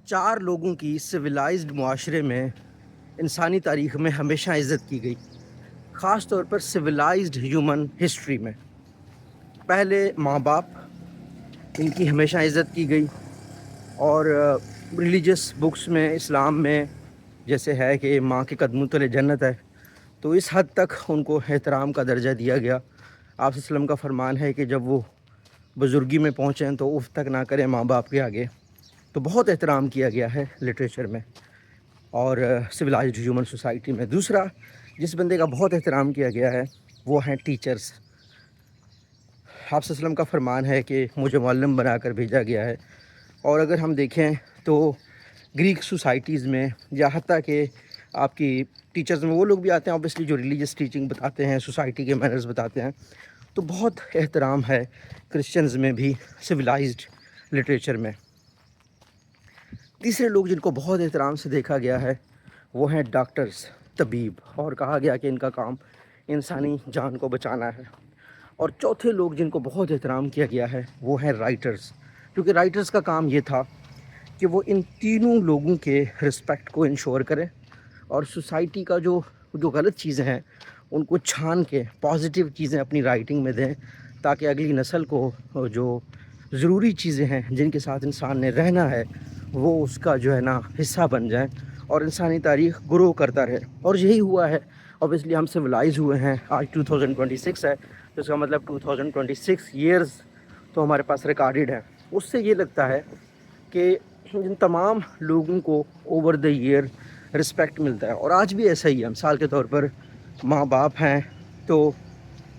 4 لوگوں کی سویلائزڈ معاشرے میں انسانی تاریخ میں ہمیشہ عزت کی گئی، خاص طور پر سویلائزڈ ہیومن ہسٹری میں۔ پہلے ماں باپ، ان کی ہمیشہ عزت کی گئی، اور ریلیجس بکس میں اسلام میں جیسے ہے کہ ماں کے قدموں تلے جنت ہے، تو اس حد تک ان کو احترام کا درجہ دیا گیا۔ آپ صلی اللہ علیہ وسلم کا فرمان ہے کہ جب وہ بزرگی میں پہنچیں تو اف تک نہ کریں ماں باپ کے آگے، تو بہت احترام کیا گیا ہے لٹریچر میں اور سویلائزڈ ہیومن سوسائٹی میں۔ دوسرا جس بندے کا بہت احترام کیا گیا ہے وہ ہیں ٹیچرز۔ آپ صلی اللہ علیہ وسلم کا فرمان ہے کہ مجھے معلم بنا کر بھیجا گیا ہے، اور اگر ہم دیکھیں تو گریک سوسائٹیز میں یا حتیٰ کہ آپ کی ٹیچرز میں وہ لوگ بھی آتے ہیں اوبیسلی جو ریلیجس ٹیچنگ بتاتے ہیں، سوسائٹی کے مینرز بتاتے ہیں، تو بہت احترام ہے کرسچنز میں بھی سویلائزڈ لٹریچر میں۔ تیسرے لوگ جن کو بہت احترام سے دیکھا گیا ہے وہ ہیں ڈاکٹرز، طبیب، اور کہا گیا کہ ان کا کام انسانی جان کو بچانا ہے۔ اور چوتھے لوگ جن کو بہت احترام کیا گیا ہے وہ ہیں رائٹرز، کیونکہ رائٹرز کا کام یہ تھا کہ وہ ان تینوں لوگوں کے رسپیکٹ کو انشور کریں اور سوسائٹی کا جو غلط چیزیں ہیں ان کو چھان کے پازیٹیو چیزیں اپنی رائٹنگ میں دیں، تاکہ اگلی نسل کو جو ضروری چیزیں ہیں جن کے ساتھ انسان نے رہنا ہے وہ اس کا جو ہے نا حصہ بن جائیں اور انسانی تاریخ گرو کرتا رہے۔ اور یہی ہوا ہے۔ اوبیسلی ہم سویلائز ہوئے ہیں، آج 2026 ہے، تو اس کا مطلب 2026 ایئرز تو ہمارے پاس ریکارڈڈ ہے۔ اس سے یہ لگتا ہے کہ ان تمام لوگوں کو اوور دا ایئر رسپیکٹ ملتا ہے، اور آج بھی ایسا ہی ہے۔ مثال کے طور پر ماں باپ ہیں تو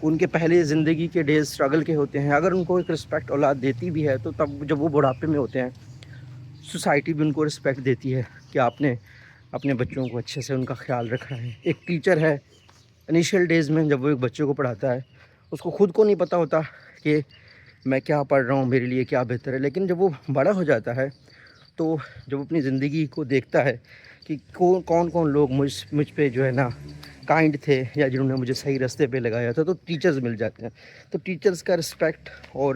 ان کے پہلے زندگی کے ڈیز اسٹرگل کے ہوتے ہیں، اگر ان کو ایک رسپیکٹ اولاد دیتی بھی ہے تو تب جب وہ بڑھاپے میں ہوتے ہیں سوسائٹی بھی ان کو رسپیکٹ دیتی ہے کہ آپ نے اپنے بچوں کو اچھے سے ان کا خیال رکھا ہے۔ ایک ٹیچر ہے، انیشیل ڈیز میں جب وہ ایک بچے کو پڑھاتا ہے اس کو خود کو نہیں پتہ ہوتا کہ میں کیا پڑھ رہا ہوں، میرے لیے کیا بہتر ہے، لیکن جب وہ بڑا ہو جاتا ہے تو جب اپنی زندگی کو دیکھتا ہے کہ کون کون لوگ مجھ پہ جو ہے نا کائنڈ تھے یا جنہوں نے مجھے صحیح راستے پہ لگایا تھا، تو ٹیچرز مل جاتے ہیں۔ تو ٹیچرز کا رسپیکٹ اور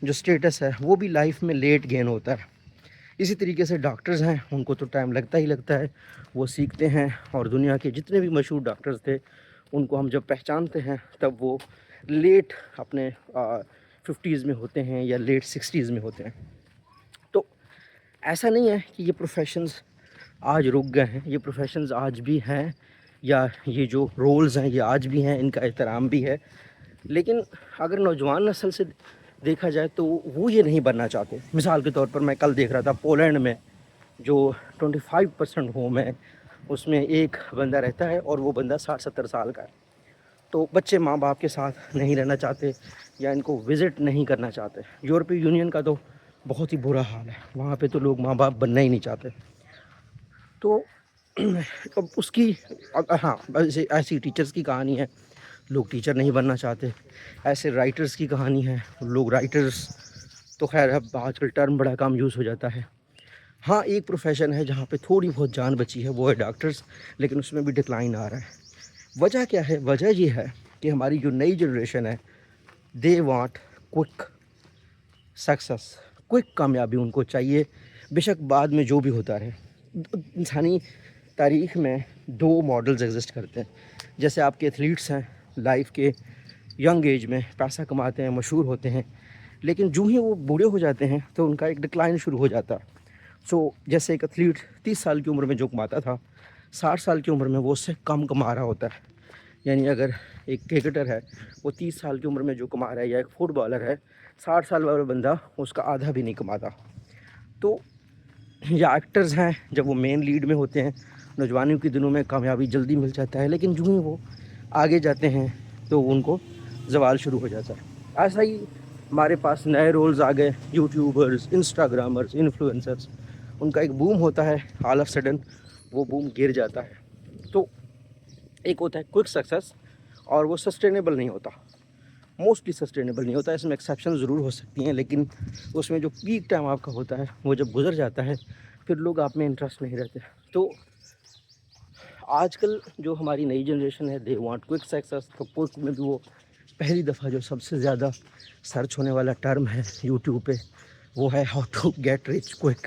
جو سٹیٹس ہے وہ بھی لائف میں لیٹ گین ہوتا ہے۔ اسی طریقے سے ڈاکٹرز ہیں، ان کو تو ٹائم لگتا ہی لگتا ہے، وہ سیکھتے ہیں، اور دنیا کے جتنے بھی مشہور ڈاکٹرز تھے ان کو ہم جب پہچانتے ہیں تب وہ لیٹ اپنے 50s میں ہوتے ہیں یا لیٹ 60s میں ہوتے ہیں۔ تو ایسا نہیں ہے کہ یہ پروفیشنز آج رک گئے ہیں، یہ پروفیشنز آج بھی ہیں، یا یہ جو رولز ہیں یہ آج بھی ہیں، ان کا احترام بھی ہے، لیکن اگر نوجوان نسل سے دیکھا جائے تو وہ یہ نہیں بننا چاہتے۔ مثال کے طور پر میں کل دیکھ رہا تھا پولینڈ میں جو 25% ہوم ہے اس میں ایک بندہ رہتا ہے اور وہ بندہ 60-70 سال کا ہے، تو بچے ماں باپ کے ساتھ نہیں رہنا چاہتے یا ان کو وزٹ نہیں کرنا چاہتے۔ یورپی یونین کا تو بہت ہی برا حال ہے، وہاں پہ تو لوگ ماں باپ بننا ہی نہیں چاہتے۔ تو اب اس کی ہاں ایسی ٹیچرز کی کہانی ہے، لوگ ٹیچر نہیں بننا چاہتے۔ ایسے رائٹرز کی کہانی ہے، لوگ رائٹرز تو خیر اب آج کل ٹرم بڑا کم یوز ہو جاتا ہے۔ ہاں ایک پروفیشن ہے جہاں پہ تھوڑی بہت جان بچی ہے، وہ ہے ڈاکٹرز، لیکن اس میں بھی ڈکلائن آ رہا ہے۔ وجہ کیا ہے؟ وجہ یہ ہے کہ ہماری جو نئی جنریشن ہے they want quick success, quick کامیابی ان کو چاہیے، بے شک بعد میں جو بھی ہوتا رہے۔ انسانی تاریخ میں 2 ماڈلز ایگزسٹ کرتے ہیں، جیسے آپ کے ایتھلیٹس ہیں، لائف کے ینگ ایج میں پیسہ کماتے ہیں، مشہور ہوتے ہیں، لیکن جو ہی وہ بوڑھے ہو جاتے ہیں تو ان کا ایک ڈکلائن شروع ہو جاتا ہے۔ جیسے ایک ایتھلیٹ 30 سال کی عمر میں جو کماتا تھا، 60 سال کی عمر میں وہ اس سے کم کما رہا ہوتا ہے۔ یعنی اگر ایک کرکٹر ہے وہ 30 سال کی عمر میں جو کما رہا ہے، یا ایک فٹ بالر ہے 60 سال والا بندہ اس کا آدھا بھی نہیں کماتا۔ تو یا ایکٹرز ہیں جب وہ مین لیڈ میں ہوتے ہیں نوجوانیوں کے دنوں میں کامیابی جلدی مل جاتا ہے، لیکن جو ہی وہ آگے جاتے ہیں تو ان کو زوال شروع ہو جاتا ہے۔ ایسا ہی ہمارے پاس نئے رولز آ گئے، یوٹیوبرز، انسٹاگرامرز، انفلوئنسرز، ان کا ایک بوم ہوتا ہے، آل آف سڈن وہ بوم گر جاتا ہے۔ تو ایک ہوتا ہے کوئک سکسیس، اور وہ سسٹینیبل نہیں ہوتا، موسٹلی سسٹینیبل نہیں ہوتا۔ اس میں ایکسیپشن ضرور ہو سکتی ہیں، لیکن اس میں جو پیک ٹائم آپ کا ہوتا ہے وہ جب گزر جاتا ہے پھر لوگ آپ میں انٹرسٹ نہیں رہتے۔ تو آج کل جو ہماری نئی جنریشن ہے دے وانٹ کوئک سکسیس، تو کوئک میں بھی وہ پہلی دفعہ جو سب سے زیادہ سرچ ہونے والا ٹرم ہے یوٹیوب پہ وہ ہے how to get rich quick.